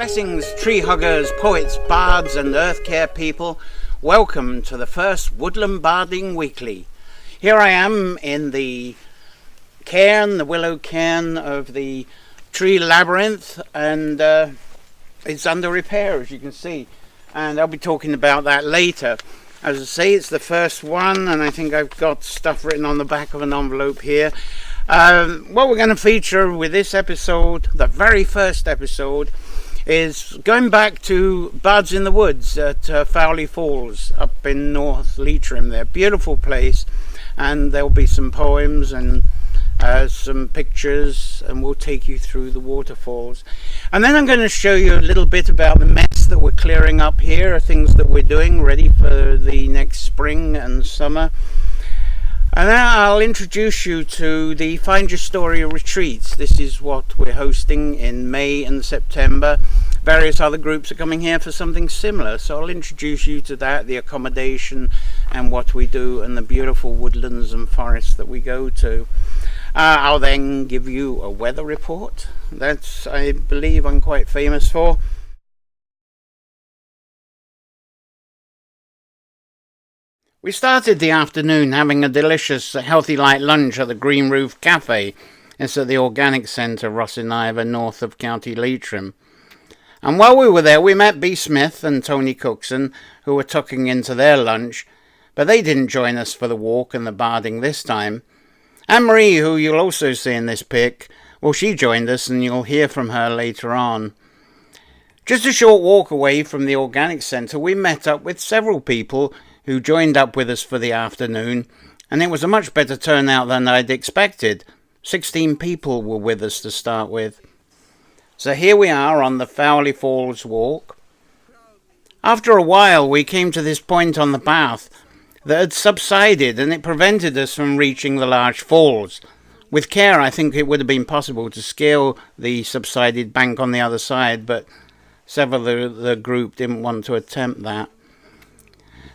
Blessings, tree huggers, poets, bards and earth care people. Welcome to the first Woodland Barding Weekly. Here I am in the cairn, the willow cairn of the tree labyrinth, and it's under repair, as you can see. And I'll be talking about that later. As I say, it's the first one, and I think I've got stuff written on the back of an envelope here. What we're going to feature with this episode, the very first episode, is going back to Bards in the Woods at Fowley Falls up in North Leitrim there. Beautiful place, and there'll be some poems and some pictures, and we'll take you through the waterfalls. And then I'm going to show you a little bit about the mess that we're clearing up here, things that we're doing ready for the next spring and summer. And then I'll introduce you to the Find Your Story retreats. This is what we're hosting in May and September. Various other groups are coming here for something similar, so I'll introduce you to that, the accommodation and what we do, and the beautiful woodlands and forests that we go to. I'll then give you a weather report. That's, I believe, I'm quite famous for. We started the afternoon having a delicious healthy light lunch at the Green Roof Cafe. It's at the Organic Centre, Rossiniver, north of County Leitrim. And while we were there, we met B. Smith and Tony Cookson, who were tucking into their lunch, but they didn't join us for the walk and the barding this time. Anne-Marie, who you'll also see in this pic, well, she joined us, and you'll hear from her later on. Just a short walk away from the Organic Centre, we met up with several people who joined up with us for the afternoon, and it was a much better turnout than I'd expected. 16 people were with us to start with. So here we are on the Fowley Falls walk. After a while we came to this point on the path that had subsided, and it prevented us from reaching the large falls. With care, I think it would have been possible to scale the subsided bank on the other side, but several of the group didn't want to attempt that.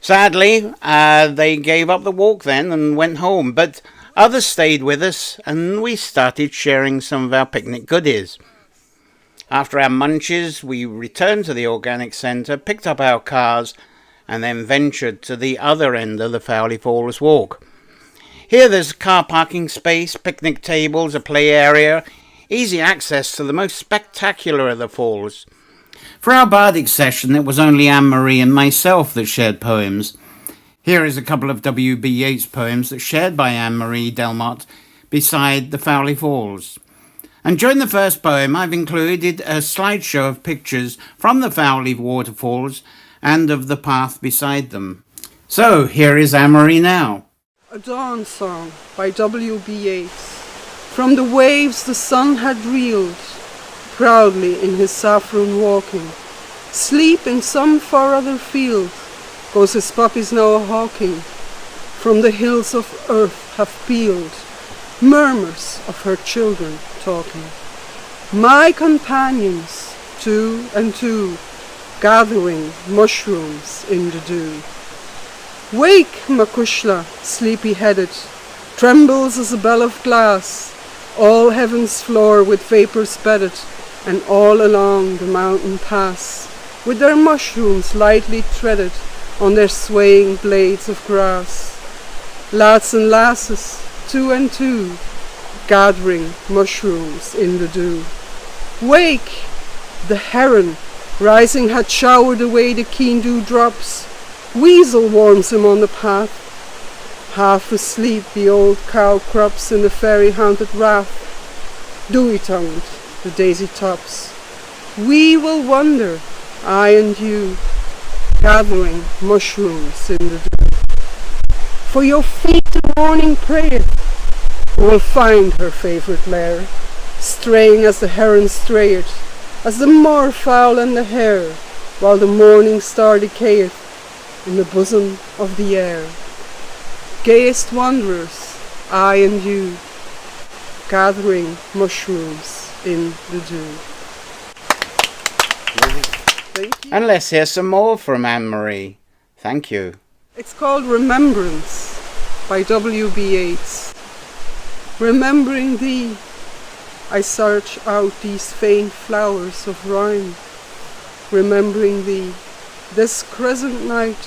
Sadly, they gave up the walk then and went home, but others stayed with us, and we started sharing some of our picnic goodies. After our munches, we returned to the Organic Centre, picked up our cars, and then ventured to the other end of the Fowley Falls walk. Here there's car parking space, picnic tables, a play area, easy access to the most spectacular of the falls. For our bardic session, it was only Anne-Marie and myself that shared poems. Here is a couple of W.B. Yeats poems that's shared by Anne-Marie Delmotte beside the Fowley Falls. And during the first poem, I've included a slideshow of pictures from the Fowley waterfalls and of the path beside them. So, here is Anne-Marie now. A Dawn Song by W.B. Yeats. From the waves the sun had reeled, proudly in his saffron walking. Sleep in some far other field, goes his poppies now a-hawking. From the hills of earth have pealed, murmurs of her children talking. My companions, two and two, gathering mushrooms in the dew. Wake, Macushla, sleepy-headed, trembles as a bell of glass, all heaven's floor with vapours bedded, and all along the mountain pass, with their mushrooms lightly treaded on their swaying blades of grass. Lads and lasses, two and two, gathering mushrooms in the dew. Wake! The heron, rising, had showered away the keen dewdrops. Weasel warms him on the path. Half asleep the old cow crops in the fairy-haunted rath. Dewy-tongued, the daisy tops. We will wander, I and you, gathering mushrooms in the dew. For your feet the morning prayeth, who will find her favourite lair, straying as the heron strayeth, as the moorfowl and the hare, while the morning star decayeth in the bosom of the air. Gayest wanderers, I and you, gathering mushrooms in the dew. Thank you. And let's hear some more from Anne-Marie. Thank you. It's called Remembrance by W.B. Yeats. Remembering thee, I search out these faint flowers of rhyme, remembering thee, this crescent night,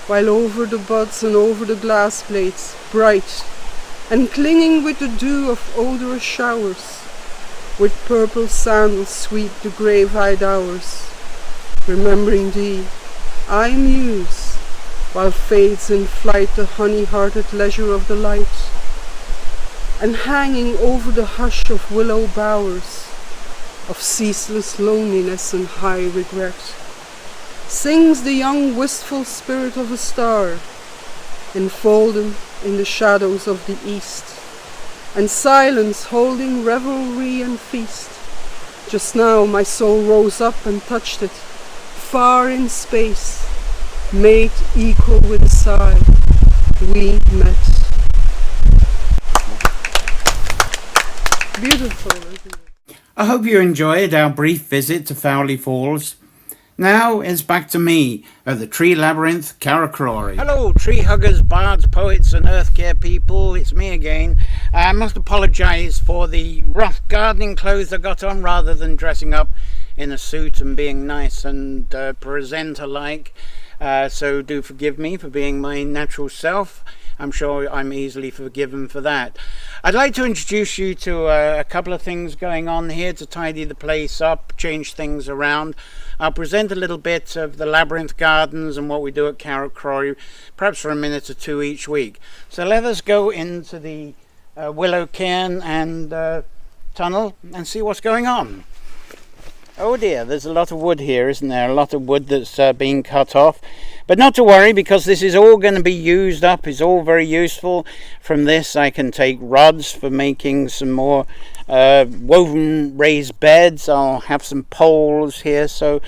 while over the buds and over the glass blades, bright, and clinging with the dew of odorous showers, with purple sandals sweep the grave-eyed hours, remembering thee, I muse, while fades in flight the honey-hearted leisure of the light, and hanging over the hush of willow bowers, of ceaseless loneliness and high regret, sings the young wistful spirit of a star, enfolded in the shadows of the east, and silence holding revelry and feast. Just now my soul rose up and touched it, far in space, made equal with a sigh, we met. Beautiful, isn't it? I hope you enjoyed our brief visit to Fowley Falls. Now it's back to me at the Tree Labyrinth, Carracrory. Hello, tree huggers, bards, poets and earthcare people. It's me again. I must apologise for the rough gardening clothes I got on rather than dressing up in a suit and being nice and presenter-like. So do forgive me for being my natural self. I'm sure I'm easily forgiven for that. I'd like to introduce you to a couple of things going on here to tidy the place up, change things around. I'll present a little bit of the Labyrinth Gardens and what we do at Carracrory, perhaps for a minute or two each week. So let us go into the willow cairn and tunnel and see what's going on. Oh dear, there's a lot of wood here, isn't there? A lot of wood that's being cut off. But not to worry, because this is all going to be used up. It's all very useful. From this I can take rods for making some more woven raised beds. I'll have some poles here. So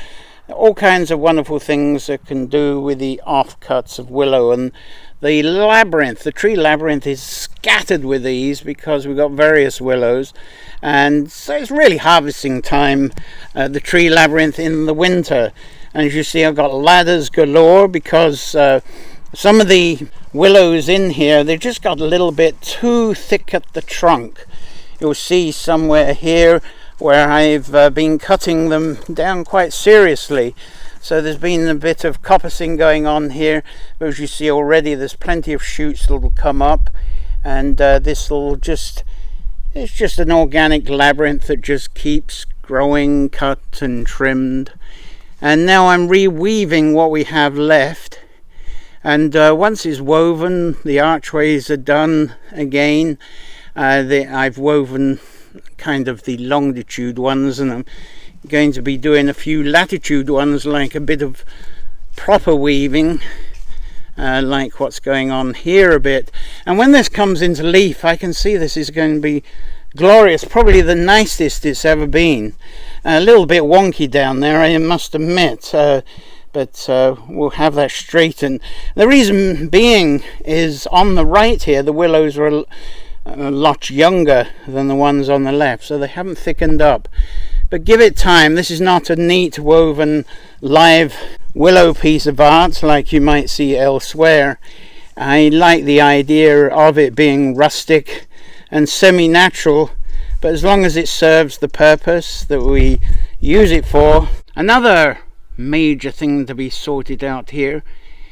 all kinds of wonderful things I can do with the offcuts of willow. And the labyrinth, the tree labyrinth, is scattered with these because we've got various willows. And so it's really harvesting time, the tree labyrinth in the winter. And as you see, I've got ladders galore because some of the willows in here, they've just got a little bit too thick at the trunk. You'll see somewhere here where I've been cutting them down quite seriously. So there's been a bit of coppicing going on here. But as you see already, there's plenty of shoots that will come up. And this will just, it's just an organic labyrinth that just keeps growing, cut and trimmed. And now I'm reweaving what we have left, and once it's woven, the archways are done again. I've woven kind of the longitude ones, and I'm going to be doing a few latitude ones, like a bit of proper weaving, like what's going on here a bit. And when this comes into leaf, I can see this is going to be glorious, probably the nicest it's ever been. A little bit wonky down there, I must admit, but we'll have that straightened. The reason being is on the right here, the willows are a lot younger than the ones on the left, so they haven't thickened up. But give it time. This is not a neat woven live willow piece of art like you might see elsewhere. I like the idea of it being rustic and semi-natural, but as long as it serves the purpose that we use it for. Another major thing to be sorted out here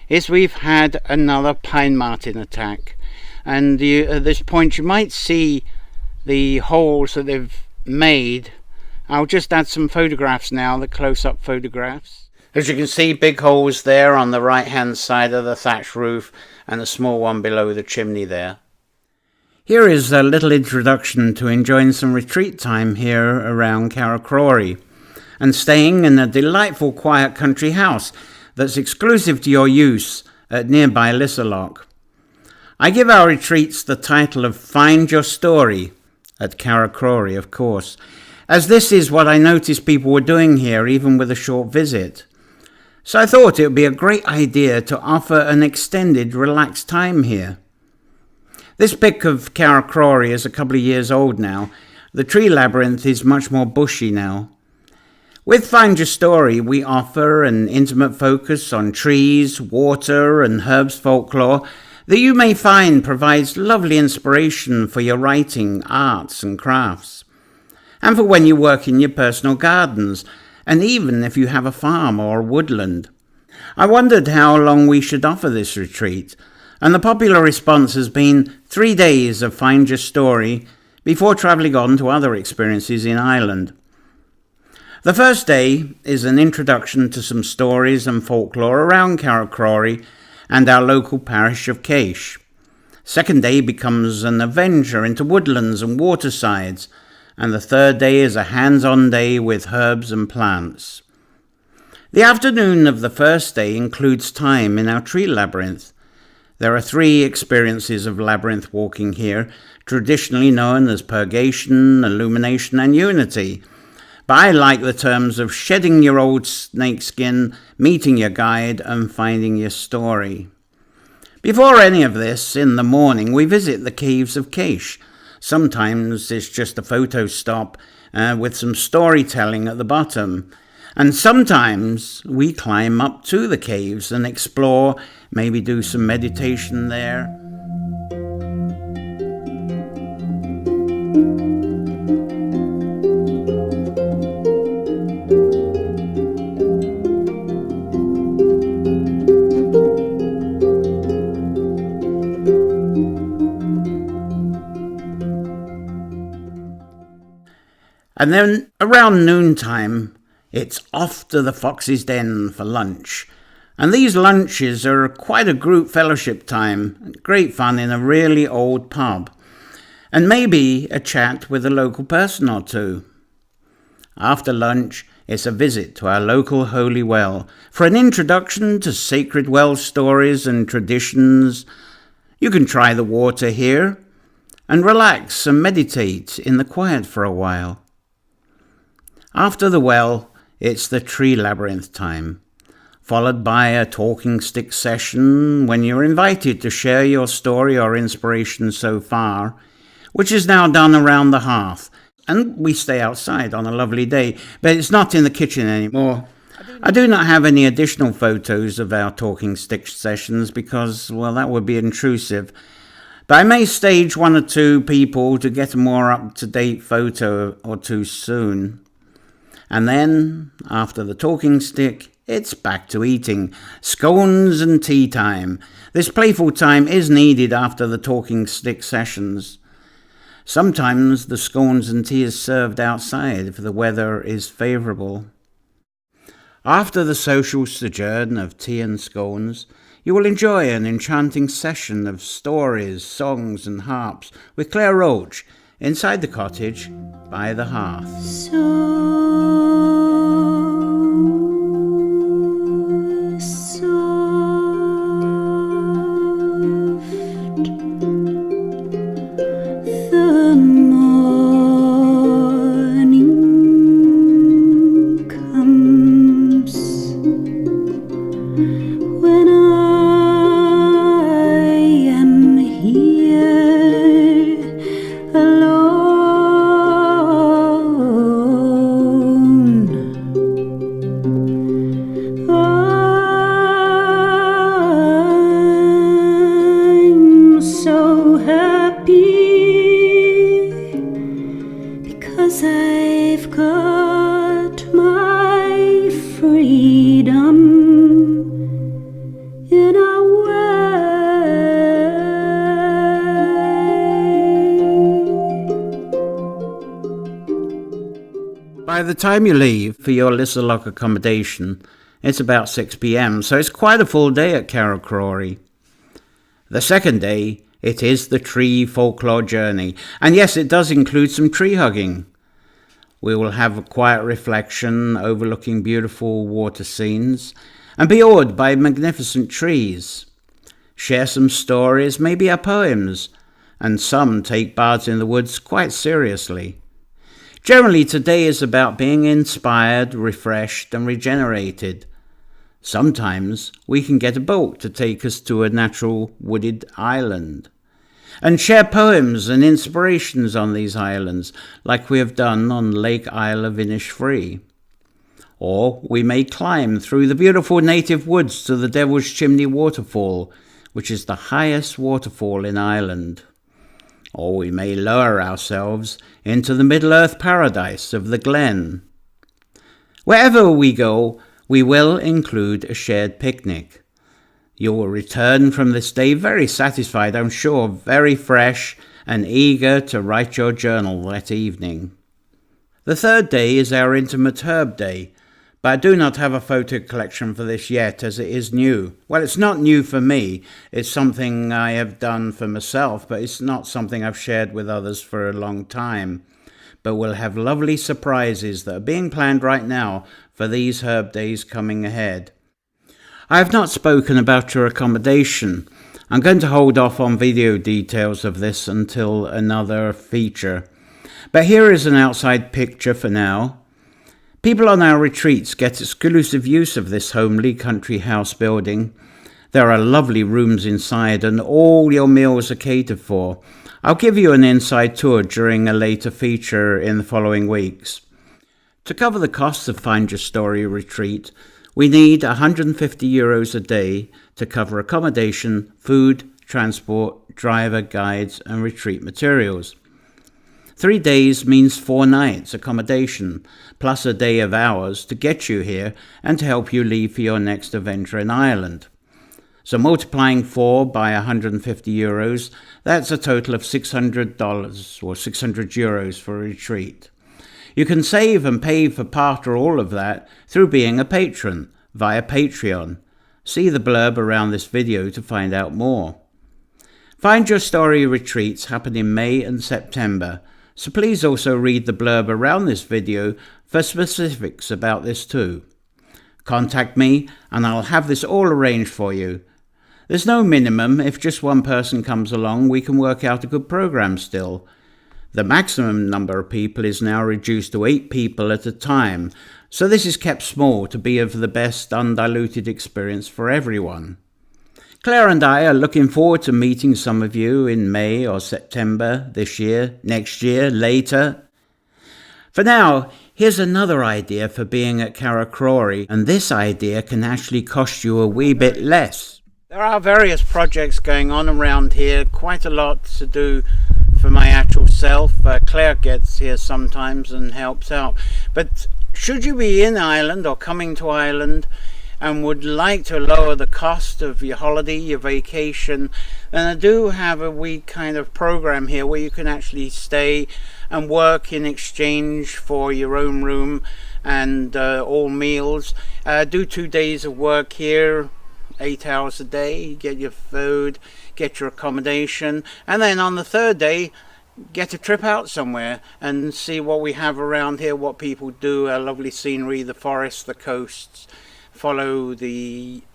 is we've had another pine marten attack, and at this point you might see the holes that they've made. I'll just add some photographs now, the close-up photographs. As you can see, big holes there on the right hand side of the thatch roof and a small one below the chimney there. Here is a little introduction to enjoying some retreat time here around Carracrory and staying in a delightful quiet country house that's exclusive to your use at nearby Lisserlock. I give our retreats the title of Find Your Story, at Carracrory of course, as this is what I noticed people were doing here even with a short visit. So I thought it would be a great idea to offer an extended relaxed time here. This pic of Carracrory is a couple of years old now. The tree labyrinth is much more bushy now. With Find Your Story, we offer an intimate focus on trees, water and herbs folklore that you may find provides lovely inspiration for your writing, arts and crafts, and for when you work in your personal gardens, and even if you have a farm or a woodland. I wondered how long we should offer this retreat, and the popular response has been 3 days of Find Your Story before travelling on to other experiences in Ireland. The first day is an introduction to some stories and folklore around Carrowcrory and our local parish of Caish. Second day becomes an adventure into woodlands and watersides, and the third day is a hands-on day with herbs and plants. The afternoon of the first day includes time in our tree labyrinth. There are 3 experiences of labyrinth walking here, traditionally known as purgation, illumination and unity. But I like the terms of shedding your old snakeskin, meeting your guide and finding your story. Before any of this, in the morning we visit the caves of Caish. Sometimes it's just a photo stop with some storytelling at the bottom. And sometimes we climb up to the caves and explore, maybe do some meditation there. And then around noontime, it's off to the Fox's Den for lunch. And these lunches are quite a group fellowship time, great fun in a really old pub. And maybe a chat with a local person or two. After lunch, it's a visit to our local holy well for an introduction to sacred well stories and traditions. You can try the water here and relax and meditate in the quiet for a while. After the well, it's the tree labyrinth time, followed by a talking stick session when you're invited to share your story or inspiration so far, which is now done around the hearth. And we stay outside on a lovely day, but it's not in the kitchen anymore. I do not have any additional photos of our talking stick sessions because, well, that would be intrusive. But I may stage 1 or 2 people to get a more up-to-date photo or 2 soon. And then, after the talking stick, it's back to eating. Scones and tea time. This playful time is needed after the talking stick sessions. Sometimes the scones and tea is served outside if the weather is favourable. After the social sojourn of tea and scones, you will enjoy an enchanting session of stories, songs and harps with Claire Roach inside the cottage by the hearth. By the time you leave for your Lissallock accommodation, it's about 6 p.m, so it's quite a full day at Carrowcrory. The second day, it is the tree folklore journey, and yes, it does include some tree hugging. We will have a quiet reflection overlooking beautiful water scenes and be awed by magnificent trees. Share some stories, maybe our poems, and some take Bards in the Woods quite seriously. Generally, today is about being inspired, refreshed and regenerated. Sometimes we can get a boat to take us to a natural wooded island and share poems and inspirations on these islands like we have done on Lake Isle of Innisfree. Or we may climb through the beautiful native woods to the Devil's Chimney waterfall, which is the highest waterfall in Ireland. Or we may lower ourselves into the Middle-earth paradise of the Glen. Wherever we go, we will include a shared picnic. You will return from this day very satisfied, I'm sure, very fresh and eager to write your journal that evening. The third day is our intimate herb day, but I do not have a photo collection for this yet, as it is new. Well, it's not new for me. It's something I have done for myself, but it's not something I've shared with others for a long time. But we'll have lovely surprises that are being planned right now for these herb days coming ahead. I have not spoken about your accommodation. I'm going to hold off on video details of this until another feature. But here is an outside picture for now. People on our retreats get exclusive use of this homely country house building. There are lovely rooms inside and all your meals are catered for. I'll give you an inside tour during a later feature in the following weeks. To cover the costs of Find Your Story retreat, we need €150 a day to cover accommodation, food, transport, driver, guides and retreat materials. 3 days means 4 nights accommodation, plus a day of hours to get you here and to help you leave for your next adventure in Ireland. So multiplying 4 by €150, that's a total of $600 or €600 for a retreat. You can save and pay for part or all of that through being a patron via Patreon. See the blurb around this video to find out more. Find Your Story retreats happen in May and September, so please also read the blurb around this video for specifics about this too. Contact me and I'll have this all arranged for you. There's no minimum. If just one person comes along, we can work out a good program still. The maximum number of people is now reduced to 8 people at a time, so this is kept small to be of the best undiluted experience for everyone. Claire and I are looking forward to meeting some of you in May or September this year, next year, later. For now, here's another idea for being at Carracrory, and this idea can actually cost you a wee bit less. There are various projects going on around here, quite a lot to do for my actual self. Claire gets here sometimes and helps out. But should you be in Ireland or coming to Ireland and would like to lower the cost of your holiday, your vacation, then I do have a wee kind of program here where you can actually stay and work in exchange for your own room and all meals. Do 2 days of work here, 8 hours a day, get your food, get your accommodation, and then on the third day get a trip out somewhere and see what we have around here, what people do, our lovely scenery, the forests, the coasts, follow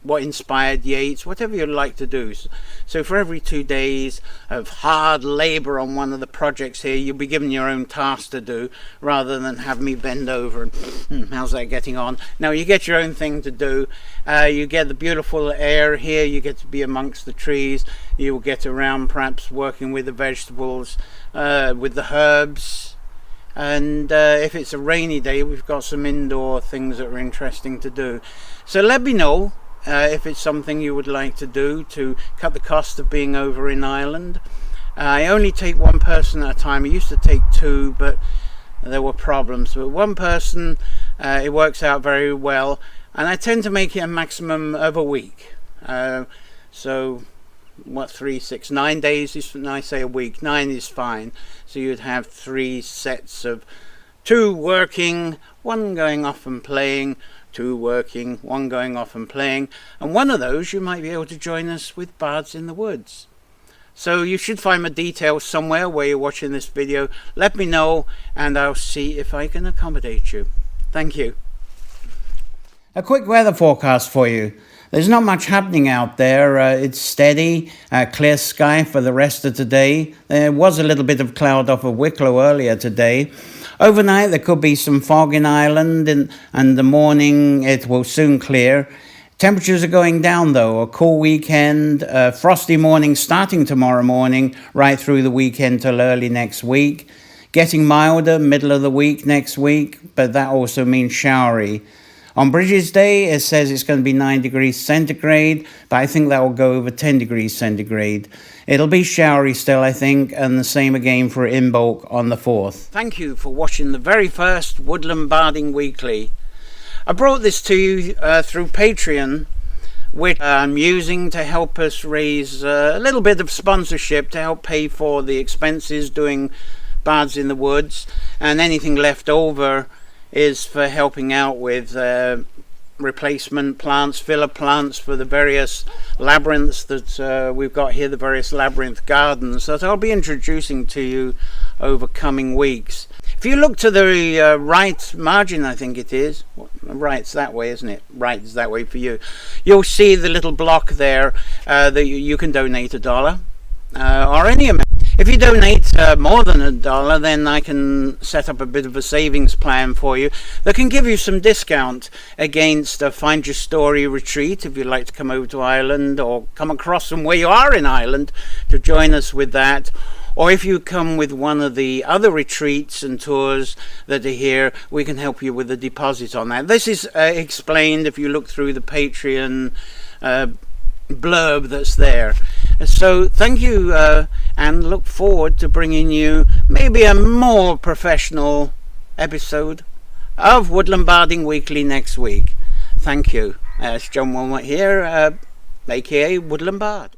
what inspired Yeats, whatever you'd like to do. So for every 2 days of hard labour on one of the projects here, you'll be given your own task to do rather than have me bend over and how's that getting on. Now you get your own thing to do. You get the beautiful air here, you get to be amongst the trees, you'll get around perhaps working with the vegetables, with the herbs. And if it's a rainy day, we've got some indoor things that are interesting to do. So let me know if it's something you would like to do to cut the cost of being over in Ireland. I only take one person at a time. I used to take 2, but there were problems. But one person, it works out very well, and I tend to make it a maximum of a week. So what, 3, 6, 9 days is, when I say a week, 9 is fine. So you'd have 3 sets of 2 working, 1 going off and playing, 2 working, 1 going off and playing, and one of those you might be able to join us with Bards in the Woods. So you should find my details somewhere where you're watching this video. Let me know and I'll see if I can accommodate you. Thank you. A quick weather forecast for you. There's not much happening out there. It's steady, clear sky for the rest of today. There was a little bit of cloud off of Wicklow earlier today. Overnight there could be some fog in Ireland, and the morning it will soon clear. Temperatures are going down though. A cool weekend, frosty morning starting tomorrow morning, right through the weekend till early next week. Getting milder middle of the week next week, but that also means showery. On Bridges Day, it says it's going to be 9 degrees centigrade, but I think that will go over 10 degrees centigrade. It'll be showery still, I think, and the same again for Imbolc on the 4th. Thank you for watching the very first Woodland Barding Weekly. I brought this to you through Patreon, which I'm using to help us raise a little bit of sponsorship to help pay for the expenses doing Bards in the Woods, and anything left over is for helping out with replacement plants, filler plants for the various labyrinths that we've got here, the various labyrinth gardens that I'll be introducing to you over coming weeks. If you look to the right margin, I think it is, right's that way, isn't it? Right is that way for you. You'll see the little block there that you can donate $1 or any amount. If you donate more than $1, then I can set up a bit of a savings plan for you that can give you some discount against a Find Your Story retreat if you'd like to come over to Ireland, or come across from where you are in Ireland to join us with that. Or if you come with one of the other retreats and tours that are here, we can help you with the deposit on that. This is explained if you look through the Patreon blurb that's there. So thank you, and look forward to bringing you maybe a more professional episode of Woodland Barding Weekly next week. Thank you. It's John Wilmot here, aka Woodland Bard.